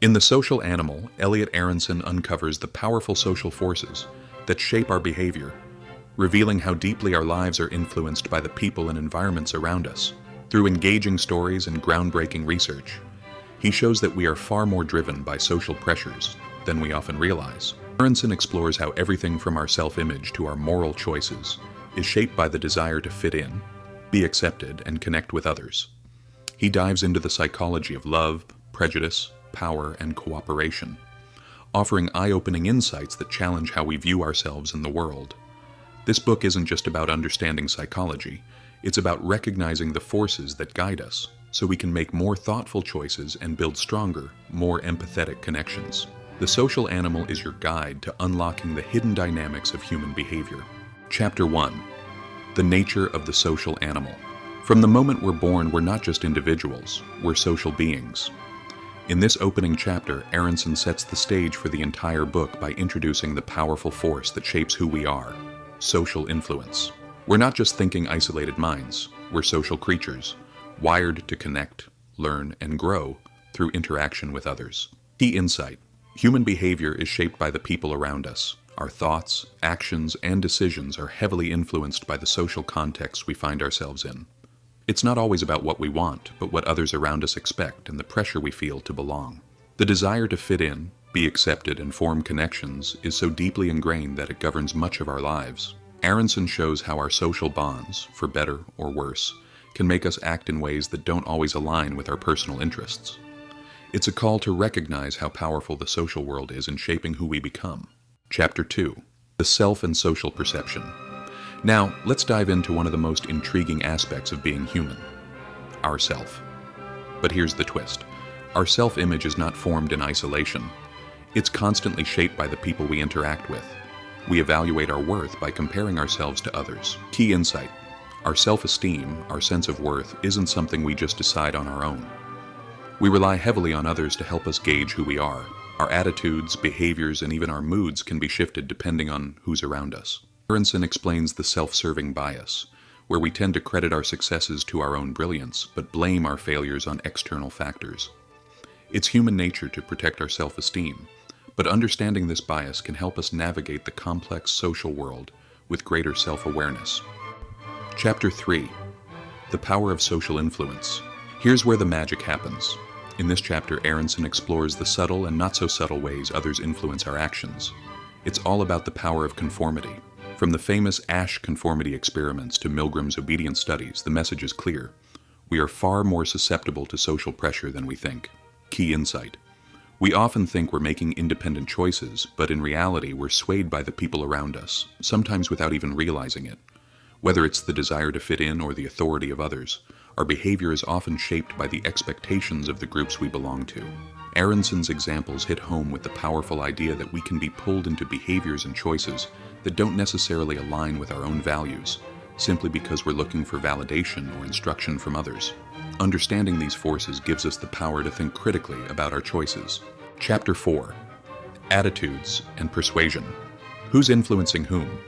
In The Social Animal, Elliot Aronson uncovers the powerful social forces that shape our behavior, revealing how deeply our lives are influenced by the people and environments around us. Through engaging stories and groundbreaking research, he shows that we are far more driven by social pressures than we often realize. Aronson explores how everything from our self-image to our moral choices is shaped by the desire to fit in, be accepted, and connect with others. He dives into the psychology of love, prejudice, power, and cooperation, offering eye-opening insights that challenge how we view ourselves in the world. This book isn't just about understanding psychology, it's about recognizing the forces that guide us, so we can make more thoughtful choices and build stronger, more empathetic connections. The Social Animal is your guide to unlocking the hidden dynamics of human behavior. Chapter 1. The Nature of the Social Animal. From the moment we're born, we're not just individuals, we're social beings. In this opening chapter, Aronson sets the stage for the entire book by introducing the powerful force that shapes who we are: social influence. We're not just thinking isolated minds, we're social creatures, wired to connect, learn, and grow through interaction with others. Key insight: human behavior is shaped by the people around us. Our thoughts, actions, and decisions are heavily influenced by the social context we find ourselves in. It's not always about what we want, but what others around us expect and the pressure we feel to belong. The desire to fit in, be accepted, and form connections is so deeply ingrained that it governs much of our lives. Aronson shows how our social bonds, for better or worse, can make us act in ways that don't always align with our personal interests. It's a call to recognize how powerful the social world is in shaping who we become. Chapter 2. The Self and Social Perception. Now, let's dive into one of the most intriguing aspects of being human: our self. But here's the twist. Our self-image is not formed in isolation. It's constantly shaped by the people we interact with. We evaluate our worth by comparing ourselves to others. Key insight: our self-esteem, our sense of worth, isn't something we just decide on our own. We rely heavily on others to help us gauge who we are. Our attitudes, behaviors, and even our moods can be shifted depending on who's around us. Aronson explains the self-serving bias, where we tend to credit our successes to our own brilliance, but blame our failures on external factors. It's human nature to protect our self-esteem, but understanding this bias can help us navigate the complex social world with greater self-awareness. Chapter 3. The Power of Social Influence. Here's where the magic happens. In this chapter, Aronson explores the subtle and not-so-subtle ways others influence our actions. It's all about the power of conformity. From the famous Asch conformity experiments to Milgram's obedience studies, the message is clear. We are far more susceptible to social pressure than we think. Key insight: we often think we're making independent choices, but in reality we're swayed by the people around us, sometimes without even realizing it. Whether it's the desire to fit in or the authority of others, our behavior is often shaped by the expectations of the groups we belong to. Aronson's examples hit home with the powerful idea that we can be pulled into behaviors and choices that don't necessarily align with our own values, simply because we're looking for validation or instruction from others. Understanding these forces gives us the power to think critically about our choices. Chapter 4. Attitudes and Persuasion. Who's influencing whom?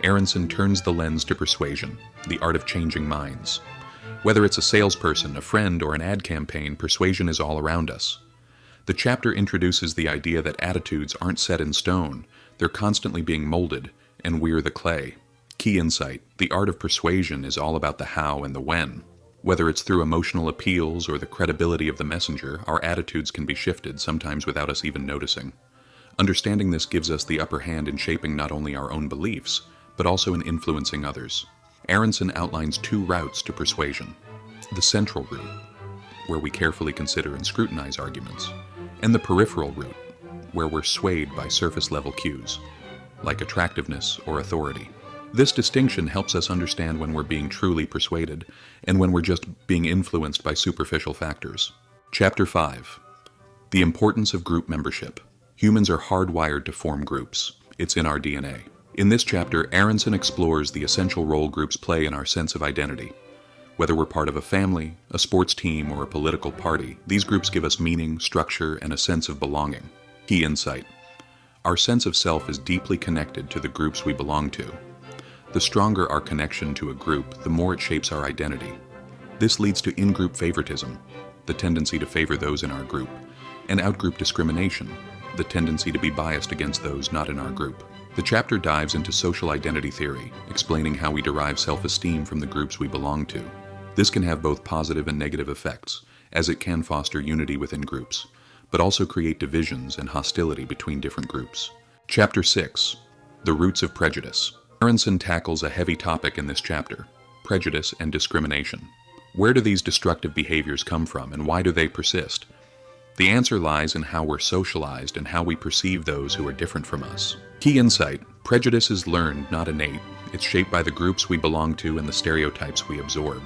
Aronson turns the lens to persuasion, the art of changing minds. Whether it's a salesperson, a friend, or an ad campaign, persuasion is all around us. The chapter introduces the idea that attitudes aren't set in stone, they're constantly being molded, and we're the clay. Key insight: the art of persuasion is all about the how and the when. Whether it's through emotional appeals or the credibility of the messenger, our attitudes can be shifted, sometimes without us even noticing. Understanding this gives us the upper hand in shaping not only our own beliefs, but also in influencing others. Aronson outlines 2 routes to persuasion: the central route, where we carefully consider and scrutinize arguments, and the peripheral route, where we're swayed by surface-level cues, like attractiveness or authority. This distinction helps us understand when we're being truly persuaded and when we're just being influenced by superficial factors. Chapter 5. The Importance of Group Membership. Humans are hardwired to form groups. It's in our DNA. In this chapter, Aronson explores the essential role groups play in our sense of identity. Whether we're part of a family, a sports team, or a political party, these groups give us meaning, structure, and a sense of belonging. Key insight: our sense of self is deeply connected to the groups we belong to. The stronger our connection to a group, the more it shapes our identity. This leads to in-group favoritism, the tendency to favor those in our group, and outgroup discrimination, the tendency to be biased against those not in our group. The chapter dives into social identity theory, explaining how we derive self-esteem from the groups we belong to. This can have both positive and negative effects, as it can foster unity within groups, but also create divisions and hostility between different groups. Chapter 6. The Roots of Prejudice. Aronson tackles a heavy topic in this chapter: prejudice and discrimination. Where do these destructive behaviors come from, and why do they persist? The answer lies in how we're socialized and how we perceive those who are different from us. Key insight: prejudice is learned, not innate. It's shaped by the groups we belong to and the stereotypes we absorb.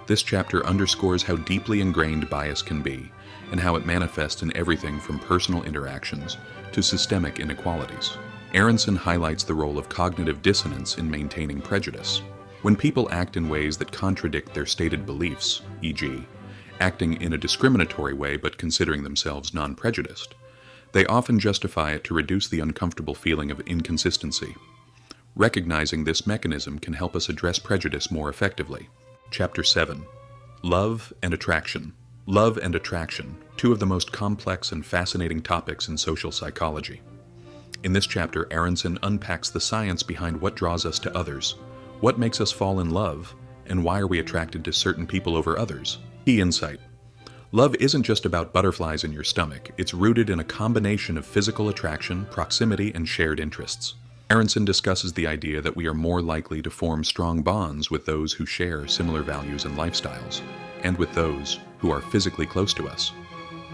This chapter underscores how deeply ingrained bias can be, and how it manifests in everything from personal interactions to systemic inequalities. Aronson highlights the role of cognitive dissonance in maintaining prejudice. When people act in ways that contradict their stated beliefs, e.g., acting in a discriminatory way but considering themselves non-prejudiced, they often justify it to reduce the uncomfortable feeling of inconsistency. Recognizing this mechanism can help us address prejudice more effectively. Chapter 7. Love and Attraction. Love and attraction, two of the most complex and fascinating topics in social psychology. In this chapter, Aronson unpacks the science behind what draws us to others, what makes us fall in love, and why are we attracted to certain people over others. Key insight: love isn't just about butterflies in your stomach, it's rooted in a combination of physical attraction, proximity, and shared interests. Aronson discusses the idea that we are more likely to form strong bonds with those who share similar values and lifestyles, and with those who are physically close to us.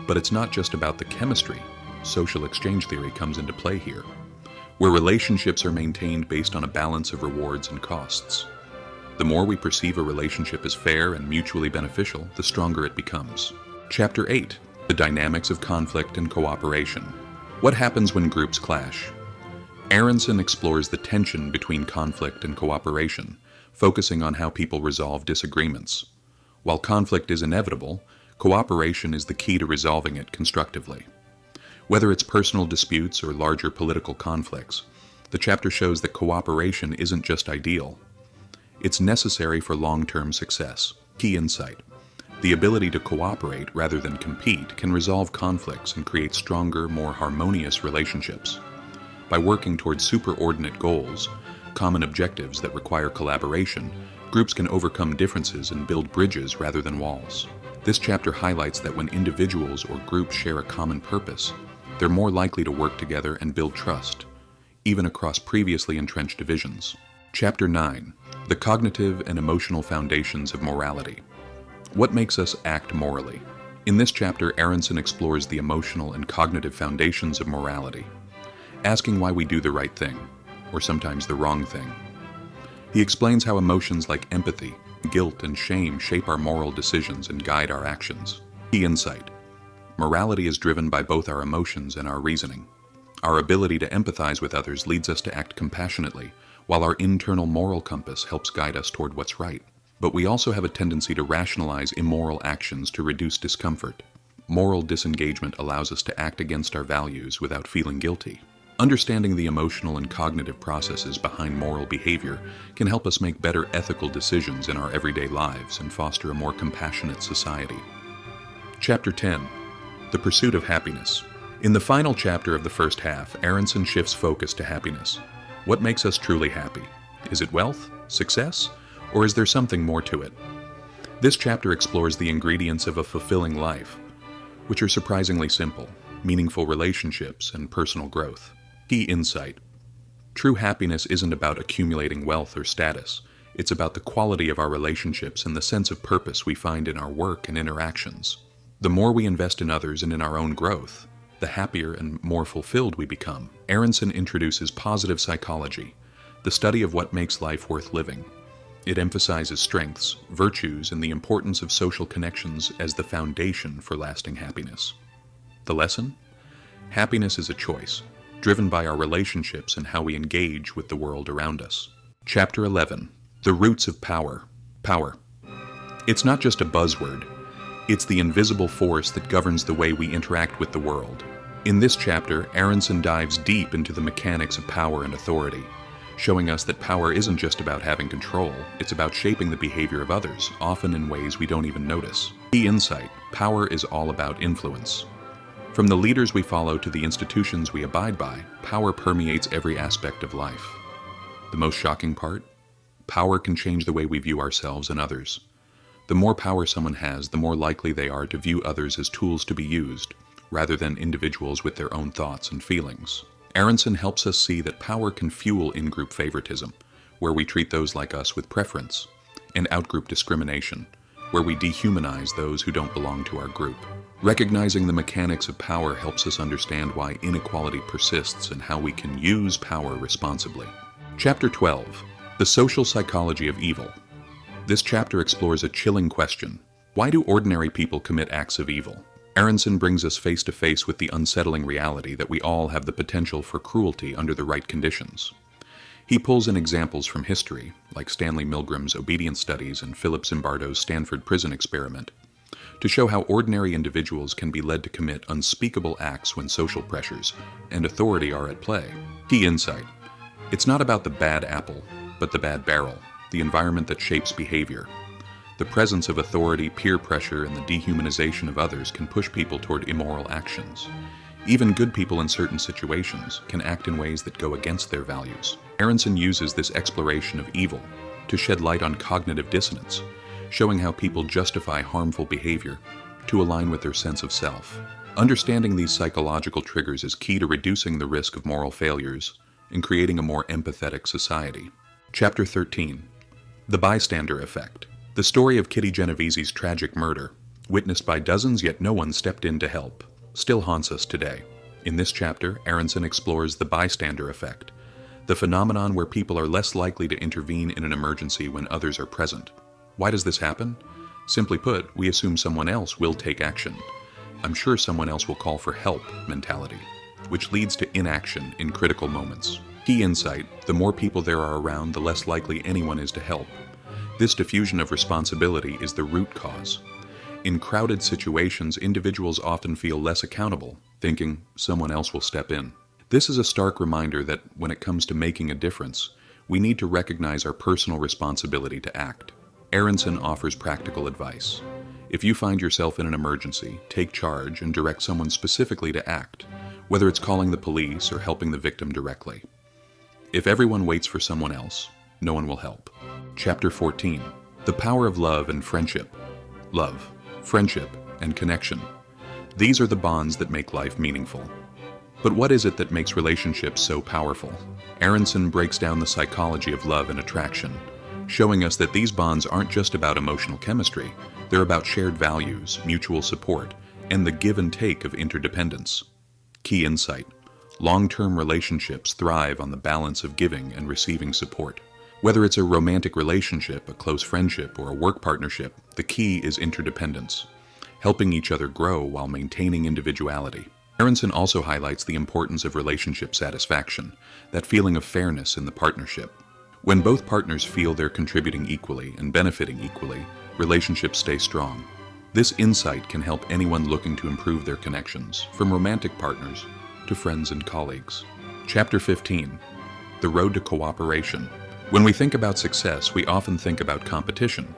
But it's not just about the chemistry. Social exchange theory comes into play here, where relationships are maintained based on a balance of rewards and costs. The more we perceive a relationship as fair and mutually beneficial, the stronger it becomes. Chapter 8. The Dynamics of Conflict and Cooperation. What happens when groups clash? Aronson explores the tension between conflict and cooperation, focusing on how people resolve disagreements. While conflict is inevitable, cooperation is the key to resolving it constructively. Whether it's personal disputes or larger political conflicts, the chapter shows that cooperation isn't just ideal. It's necessary for long-term success. Key insight: the ability to cooperate rather than compete can resolve conflicts and create stronger, more harmonious relationships. By working towards superordinate goals, common objectives that require collaboration, groups can overcome differences and build bridges rather than walls. This chapter highlights that when individuals or groups share a common purpose, they're more likely to work together and build trust, even across previously entrenched divisions. Chapter 9. The Cognitive and Emotional Foundations of Morality. What makes us act morally? In this chapter, Aronson explores the emotional and cognitive foundations of morality, asking why we do the right thing, or sometimes the wrong thing. He explains how emotions like empathy, guilt, and shame shape our moral decisions and guide our actions. Key insight: morality is driven by both our emotions and our reasoning. Our ability to empathize with others leads us to act compassionately, while our internal moral compass helps guide us toward what's right. But we also have a tendency to rationalize immoral actions to reduce discomfort. Moral disengagement allows us to act against our values without feeling guilty. Understanding the emotional and cognitive processes behind moral behavior can help us make better ethical decisions in our everyday lives and foster a more compassionate society. Chapter 10. The Pursuit of Happiness. In the final chapter of the first half, Aronson shifts focus to happiness. What makes us truly happy? Is it wealth, success, or is there something more to it? This chapter explores the ingredients of a fulfilling life, which are surprisingly simple: meaningful relationships and personal growth. Key insight: true happiness isn't about accumulating wealth or status. It's about the quality of our relationships and the sense of purpose we find in our work and interactions. The more we invest in others and in our own growth, the happier and more fulfilled we become. Aronson introduces positive psychology, the study of what makes life worth living. It emphasizes strengths, virtues, and the importance of social connections as the foundation for lasting happiness. The lesson? Happiness is a choice, driven by our relationships and how we engage with the world around us. Chapter 11. The Roots of Power. Power. It's not just a buzzword. It's the invisible force that governs the way we interact with the world. In this chapter, Aronson dives deep into the mechanics of power and authority, showing us that power isn't just about having control, it's about shaping the behavior of others, often in ways we don't even notice. Key insight: power is all about influence. From the leaders we follow to the institutions we abide by, power permeates every aspect of life. The most shocking part? Power can change the way we view ourselves and others. The more power someone has, the more likely they are to view others as tools to be used, rather than individuals with their own thoughts and feelings. Aronson helps us see that power can fuel in-group favoritism, where we treat those like us with preference, and out-group discrimination, where we dehumanize those who don't belong to our group. Recognizing the mechanics of power helps us understand why inequality persists and how we can use power responsibly. Chapter 12. The Social Psychology of Evil. This chapter explores a chilling question. Why do ordinary people commit acts of evil? Aronson brings us face to face with the unsettling reality that we all have the potential for cruelty under the right conditions. He pulls in examples from history, like Stanley Milgram's obedience studies and Philip Zimbardo's Stanford prison experiment, to show how ordinary individuals can be led to commit unspeakable acts when social pressures and authority are at play. Key insight. It's not about the bad apple, but the bad barrel, the environment that shapes behavior. The presence of authority, peer pressure, and the dehumanization of others can push people toward immoral actions. Even good people in certain situations can act in ways that go against their values. Aronson uses this exploration of evil to shed light on cognitive dissonance, showing how people justify harmful behavior to align with their sense of self. Understanding these psychological triggers is key to reducing the risk of moral failures and creating a more empathetic society. Chapter 13. The Bystander Effect. The story of Kitty Genovese's tragic murder, witnessed by dozens yet no one stepped in to help, still haunts us today. In this chapter, Aronson explores the bystander effect, the phenomenon where people are less likely to intervene in an emergency when others are present. Why does this happen? Simply put, we assume someone else will take action. I'm sure someone else will call for help mentality, which leads to inaction in critical moments. Key insight: the more people there are around, the less likely anyone is to help. This diffusion of responsibility is the root cause. In crowded situations, individuals often feel less accountable, thinking someone else will step in. This is a stark reminder that when it comes to making a difference, we need to recognize our personal responsibility to act. Aronson offers practical advice. If you find yourself in an emergency, take charge and direct someone specifically to act, whether it's calling the police or helping the victim directly. If everyone waits for someone else, no one will help. Chapter 14. The Power of Love and Friendship. Love, friendship, and connection. These are the bonds that make life meaningful. But what is it that makes relationships so powerful? Aronson breaks down the psychology of love and attraction, showing us that these bonds aren't just about emotional chemistry, they're about shared values, mutual support, and the give and take of interdependence. Key insight: long-term relationships thrive on the balance of giving and receiving support. Whether it's a romantic relationship, a close friendship, or a work partnership, the key is interdependence, helping each other grow while maintaining individuality. Aronson also highlights the importance of relationship satisfaction, that feeling of fairness in the partnership. When both partners feel they're contributing equally and benefiting equally, relationships stay strong. This insight can help anyone looking to improve their connections, from romantic partners to friends and colleagues. Chapter 15. The Road to Cooperation. When we think about success, we often think about competition,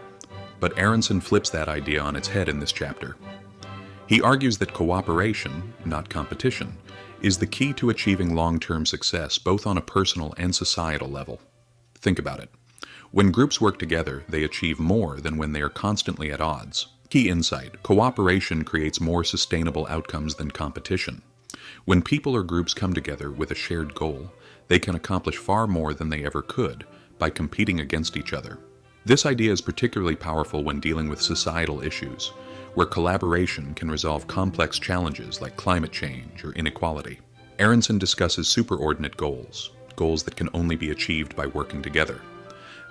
but Aronson flips that idea on its head in this chapter. He argues that cooperation, not competition, is the key to achieving long-term success both on a personal and societal level. Think about it. When groups work together, they achieve more than when they are constantly at odds. Key insight: cooperation creates more sustainable outcomes than competition. When people or groups come together with a shared goal, they can accomplish far more than they ever could by competing against each other. This idea is particularly powerful when dealing with societal issues, where collaboration can resolve complex challenges like climate change or inequality. Aronson discusses superordinate goals, goals that can only be achieved by working together.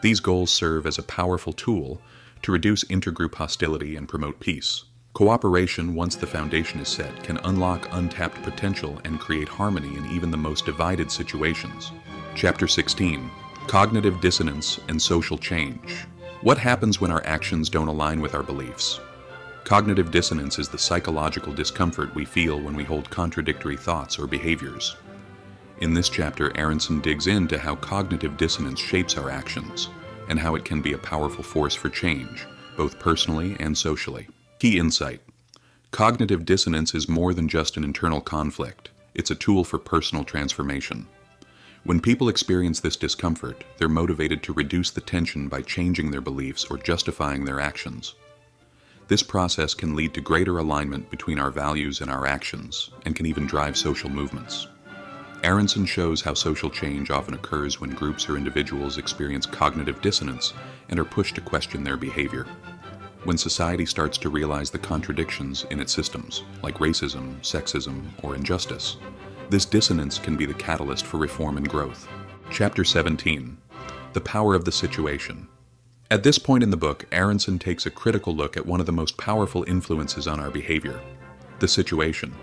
These goals serve as a powerful tool to reduce intergroup hostility and promote peace. Cooperation, once the foundation is set, can unlock untapped potential and create harmony in even the most divided situations. Chapter 16. Cognitive Dissonance and Social Change. What happens when our actions don't align with our beliefs? Cognitive dissonance is the psychological discomfort we feel when we hold contradictory thoughts or behaviors. In this chapter, Aronson digs into how cognitive dissonance shapes our actions and how it can be a powerful force for change, both personally and socially. Key insight: Cognitive dissonance is more than just an internal conflict. It's a tool for personal transformation. When people experience this discomfort, they're motivated to reduce the tension by changing their beliefs or justifying their actions. This process can lead to greater alignment between our values and our actions, and can even drive social movements. Aronson shows how social change often occurs when groups or individuals experience cognitive dissonance and are pushed to question their behavior. When society starts to realize the contradictions in its systems, like racism, sexism, or injustice, this dissonance can be the catalyst for reform and growth. Chapter 17. The Power of the Situation. At this point in the book, Aronson takes a critical look at one of the most powerful influences on our behavior, the situation.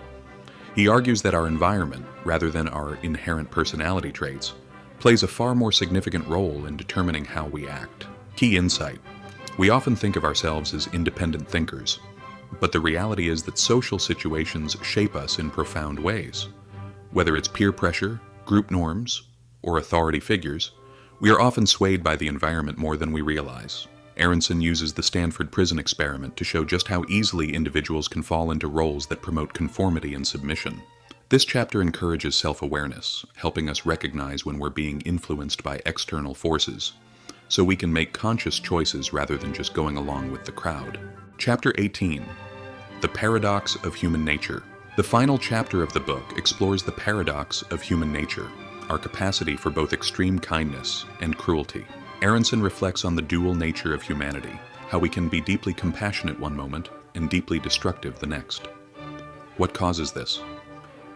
He argues that our environment, rather than our inherent personality traits, plays a far more significant role in determining how we act. Key insight. We often think of ourselves as independent thinkers, but the reality is that social situations shape us in profound ways. Whether it's peer pressure, group norms, or authority figures, we are often swayed by the environment more than we realize. Aronson uses the Stanford Prison Experiment to show just how easily individuals can fall into roles that promote conformity and submission. This chapter encourages self-awareness, helping us recognize when we're being influenced by external forces, so we can make conscious choices rather than just going along with the crowd. Chapter 18. The Paradox of Human Nature. The final chapter of the book explores the paradox of human nature, our capacity for both extreme kindness and cruelty. Aronson reflects on the dual nature of humanity, how we can be deeply compassionate one moment and deeply destructive the next. What causes this?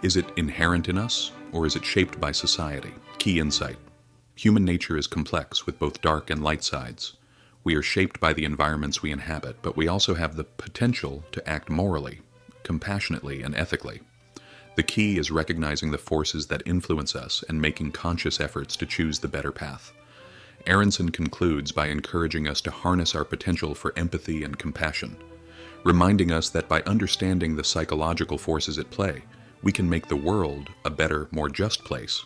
Is it inherent in us, or is it shaped by society? Key insight. Human nature is complex with both dark and light sides. We are shaped by the environments we inhabit, but we also have the potential to act morally, compassionately, and ethically. The key is recognizing the forces that influence us and making conscious efforts to choose the better path. Aronson concludes by encouraging us to harness our potential for empathy and compassion, reminding us that by understanding the psychological forces at play, we can make the world a better, more just place.